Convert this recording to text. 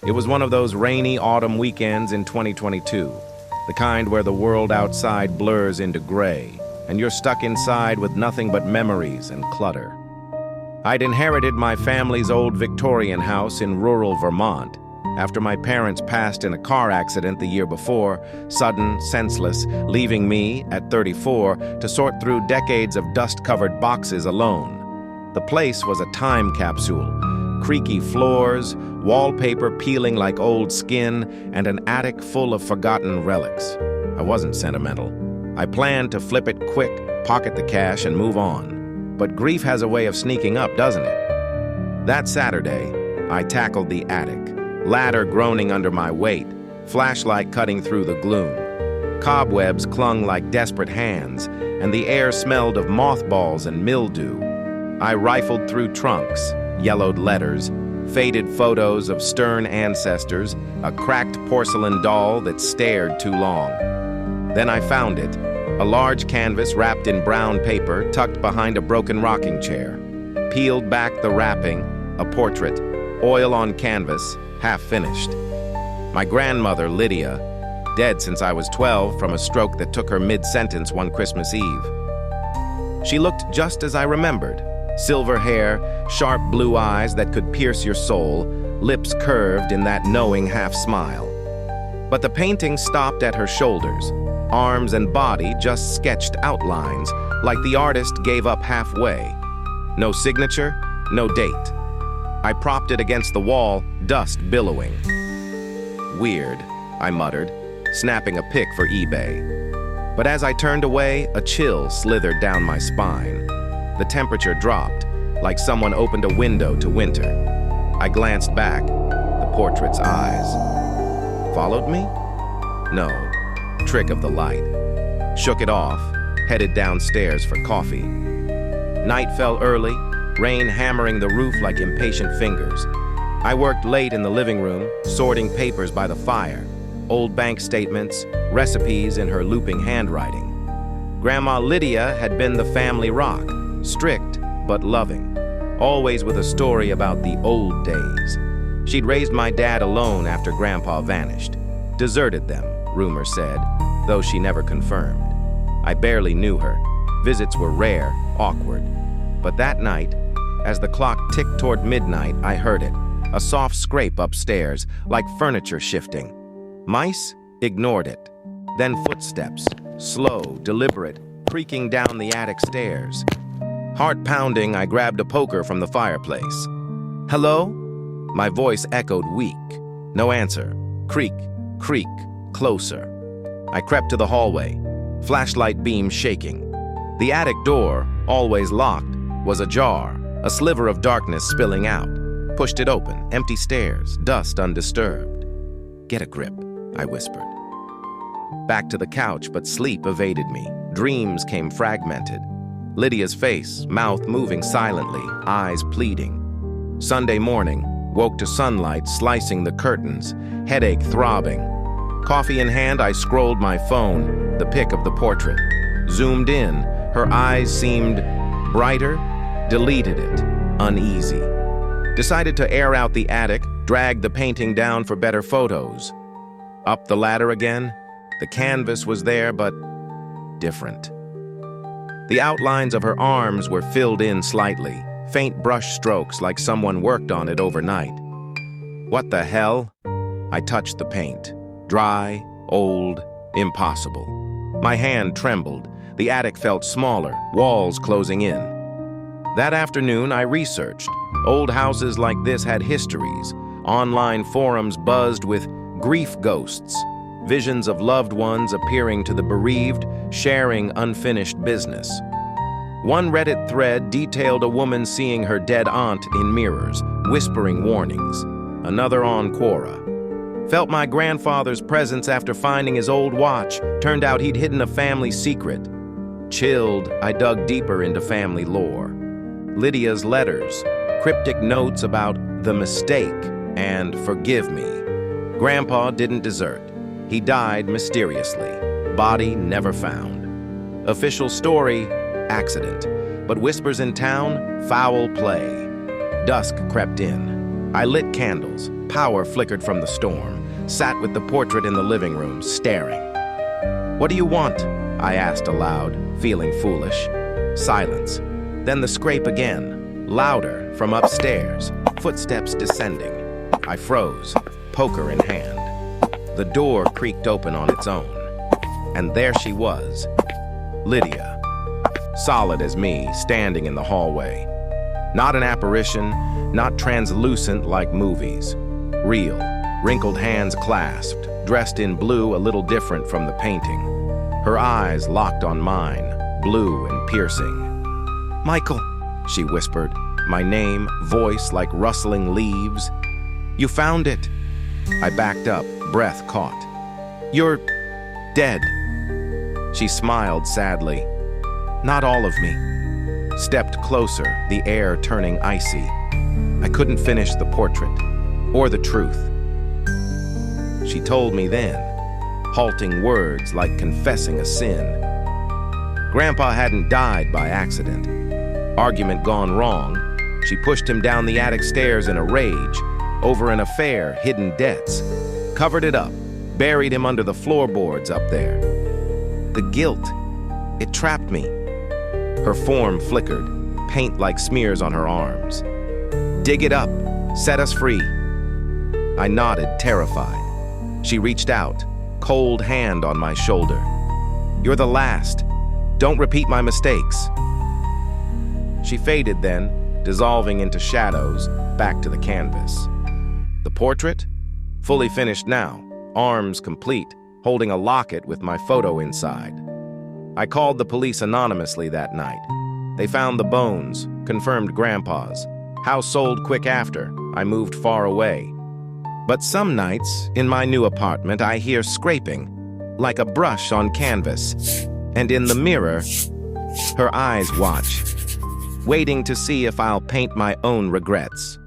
It was one of those rainy autumn weekends in 2022, the kind where the world outside blurs into gray, and you're stuck inside with nothing but memories and clutter. I'd inherited my family's old Victorian house in rural Vermont after my parents passed in a car accident the year before, sudden, senseless, leaving me, at 34, to sort through decades of dust-covered boxes alone. The place was a time capsule, creaky floors, wallpaper peeling like old skin, and an attic full of forgotten relics. I wasn't sentimental. I planned to flip it quick, pocket the cash, and move on. But grief has a way of sneaking up, doesn't it? That Saturday, I tackled the attic, ladder groaning under my weight, flashlight cutting through the gloom. Cobwebs clung like desperate hands, and the air smelled of mothballs and mildew. I rifled through trunks, yellowed letters, faded photos of stern ancestors, a cracked porcelain doll that stared too long. Then I found it, a large canvas wrapped in brown paper tucked behind a broken rocking chair. Peeled back the wrapping, a portrait, oil on canvas, half finished. My grandmother, Lydia, dead since I was 12 from a stroke that took her mid-sentence one Christmas Eve. She looked just as I remembered. Silver hair, sharp blue eyes that could pierce your soul, lips curved in that knowing half-smile. But the painting stopped at her shoulders. Arms and body just sketched outlines, like the artist gave up halfway. No signature, no date. I propped it against the wall, dust billowing. Weird, I muttered, snapping a pic for eBay. But as I turned away, a chill slithered down my spine. The temperature dropped, like someone opened a window to winter. I glanced back, the portrait's eyes. Followed me? No. Trick of the light. Shook it off, headed downstairs for coffee. Night fell early, rain hammering the roof like impatient fingers. I worked late in the living room, sorting papers by the fire, old bank statements, recipes in her looping handwriting. Grandma Lydia had been the family rock, strict but loving, always with a story about the old days. She'd raised my dad alone after Grandpa vanished. Deserted them, rumor said, though she never confirmed. I barely knew her. Visits were rare, awkward. But that night, as the clock ticked toward midnight, I heard it, a soft scrape upstairs, like furniture shifting. Mice ignored it. Then footsteps, slow, deliberate, creaking down the attic stairs. Heart pounding, I grabbed a poker from the fireplace. "Hello?" My voice echoed weak. No answer. Creak, creak, closer. I crept to the hallway, flashlight beam shaking. The attic door, always locked, was ajar, a sliver of darkness spilling out. Pushed it open, empty stairs, dust undisturbed. "Get a grip," I whispered. Back to the couch, but sleep evaded me. Dreams came fragmented. Lydia's face, mouth moving silently, eyes pleading. Sunday morning, woke to sunlight slicing the curtains, headache throbbing. Coffee in hand, I scrolled my phone, the pic of the portrait. Zoomed in, her eyes seemed brighter, deleted it, uneasy. Decided to air out the attic, dragged the painting down for better photos. Up the ladder again, the canvas was there, but different. The outlines of her arms were filled in slightly, faint brush strokes like someone worked on it overnight. What the hell? I touched the paint. Dry, old, impossible. My hand trembled. The attic felt smaller, walls closing in. That afternoon, I researched. Old houses like this had histories. Online forums buzzed with grief ghosts, visions of loved ones appearing to the bereaved, sharing unfinished business. One Reddit thread detailed a woman seeing her dead aunt in mirrors, whispering warnings. Another on Quora. Felt my grandfather's presence after finding his old watch. Turned out he'd hidden a family secret. Chilled, I dug deeper into family lore. Lydia's letters, cryptic notes about the mistake and forgive me. Grandpa didn't desert. He died mysteriously. Body never found. Official story, accident. But whispers in town, foul play. Dusk crept in. I lit candles, power flickered from the storm, sat with the portrait in the living room, staring. "What do you want?" I asked aloud, feeling foolish. Silence. Then the scrape again, louder, from upstairs, footsteps descending. I froze, poker in hand. The door creaked open on its own. And there she was, Lydia, solid as me, standing in the hallway. Not an apparition, not translucent like movies. Real, wrinkled hands clasped, dressed in blue a little different from the painting. Her eyes locked on mine, blue and piercing. "Michael," she whispered, my name, voice like rustling leaves. "You found it." I backed up, breath caught. "You're dead." She smiled sadly. "Not all of me." Stepped closer, the air turning icy. I couldn't finish the portrait, or the truth. She told me then, halting words like confessing a sin. Grandpa hadn't died by accident. Argument gone wrong. She pushed him down the attic stairs in a rage, over an affair, hidden debts. Covered it up, buried him under the floorboards up there. The guilt, it trapped me. Her form flickered, paint like smears on her arms. "Dig it up, set us free." I nodded, terrified. She reached out, cold hand on my shoulder. "You're the last. Don't repeat my mistakes." She faded then, dissolving into shadows, back to the canvas. The portrait? Fully finished now, arms complete, holding a locket with my photo inside. I called the police anonymously that night. They found the bones, confirmed Grandpa's. House sold quick after. I moved far away. But some nights, in my new apartment, I hear scraping, like a brush on canvas. And in the mirror, her eyes watch, waiting to see if I'll paint my own regrets.